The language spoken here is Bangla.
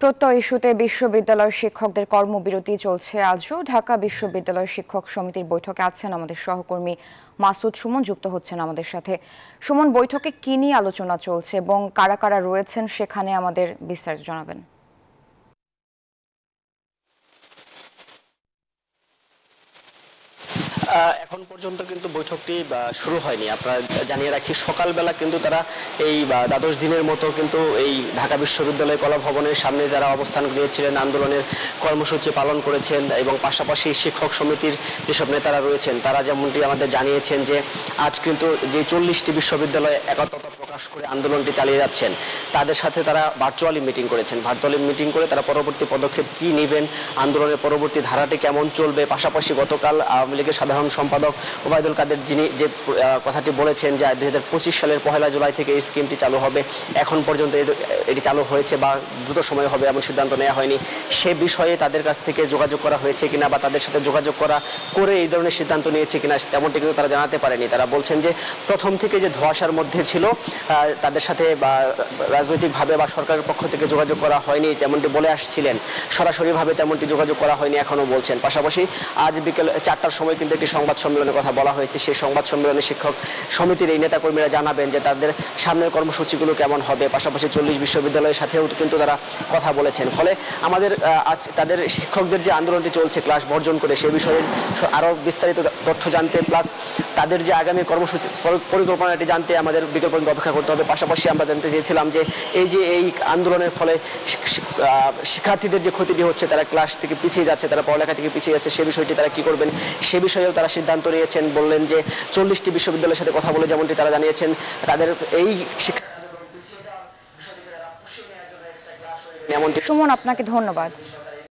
প্রত্যয় ইস্যুতে বিশ্ববিদ্যালয়ের শিক্ষকদের কর্মবিরতি চলছে আজও। ঢাকা বিশ্ববিদ্যালয়ের শিক্ষক সমিতির বৈঠকে আছেন আমাদের সহকর্মী মাসুদ সুমন, যুক্ত হচ্ছেন আমাদের সাথে। সুমন, বৈঠকে কি নিয়ে আলোচনা চলছে এবং কারা কারা রয়েছেন সেখানে আমাদের বিস্তারিত জানাবেন। এখন পর্যন্ত কিন্তু বৈঠকটি শুরু হয়নি। আপনারা জানিয়ে রাখি, সকালবেলা কিন্তু তারা এই দ্বাদশ দিনের মতো কিন্তু এই ঢাকা বিশ্ববিদ্যালয় কলা ভবনের সামনে যারা অবস্থান নিয়েছিলেন, আন্দোলনের কর্মসূচি পালন করেছেন এবং পাশাপাশি শিক্ষক সমিতির যেসব নেতারা রয়েছেন তারা যেমনটি আমাদের জানিয়েছেন যে আজ কিন্তু যে 40টি বিশ্ববিদ্যালয়ে একাত্মতা প্রকাশ করে আন্দোলনটি চালিয়ে যাচ্ছেন, তাদের সাথে তারা ভার্চুয়ালি মিটিং করেছেন। ভার্চুয়ালি মিটিং করে তারা পরবর্তী পদক্ষেপ কি নেবেন, আন্দোলনের পরবর্তী ধারাটি কেমন চলবে। পাশাপাশি গতকাল আওয়ামী লীগের সাধারণ সম্পাদক ওবায়দুল কাদের যিনি যে কথাটি বলেছেন যে 2025 সালের 1 জুলাই থেকে এই স্কিমটি চালু হবে, এখন পর্যন্ত এটি চালু হয়েছে বা দ্রুত সময় হবে এমন সিদ্ধান্ত নেওয়া হয়নি। সে বিষয়ে তাদের কাছ থেকে যোগাযোগ করা হয়েছে কিনা বা তাদের সাথে যোগাযোগ করে এই ধরনের সিদ্ধান্ত নিয়েছে কিনা তেমনটি কিন্তু তারা জানাতে পারেনি। তারা বলছেন যে প্রথম থেকে যে ধোঁয়াশার মধ্যে ছিল, তাদের সাথে বা রাজনৈতিকভাবে বা সরকারের পক্ষ থেকে যোগাযোগ করা হয়নি তেমনটি বলে আসছিলেন। সরাসরিভাবে তেমনটি যোগাযোগ করা হয়নি এখনও বলছেন। পাশাপাশি আজ বিকেল 4টার সময় কিন্তু একটি সংবাদ সম্মেলনের কথা বলা হয়েছে। সেই সংবাদ সম্মেলনে শিক্ষক সমিতির এই নেতাকর্মীরা জানাবেন যে তাদের সামনের কর্মসূচিগুলো কেমন হবে। পাশাপাশি 40 বিশ্ববিদ্যালয়ের সাথেও কিন্তু তারা কথা বলেছেন। ফলে আমাদের আজ তাদের শিক্ষকদের যে আন্দোলনটি চলছে ক্লাস বর্জন করে, সে বিষয়ে আরও বিস্তারিত তথ্য জানতে প্লাস তাদের যে আগামী কর্মসূচি পরিকল্পনাটি জানতে আমাদের বিকেল পর্যন্ত অপেক্ষা করতে হবে। পাশাপাশি আমরা জানতে চেয়েছিলাম যে এই আন্দোলনের ফলে শিক্ষার্থীদের যে ক্ষতিটি হচ্ছে, তারা ক্লাস থেকে পিছিয়ে যাচ্ছে, তারা পড়ালেখা থেকে পিছিয়ে যাচ্ছে, সে বিষয়টি তারা কি করবেন সে বিষয়েও তারা সিদ্ধান্ত নিয়েছেন। বললেন যে 40টি বিশ্ববিদ্যালয়ের সাথে কথা বলে যেমনটি তারা জানিয়েছেন তাদের এই শিক্ষা। সুমন, আপনাকে ধন্যবাদ।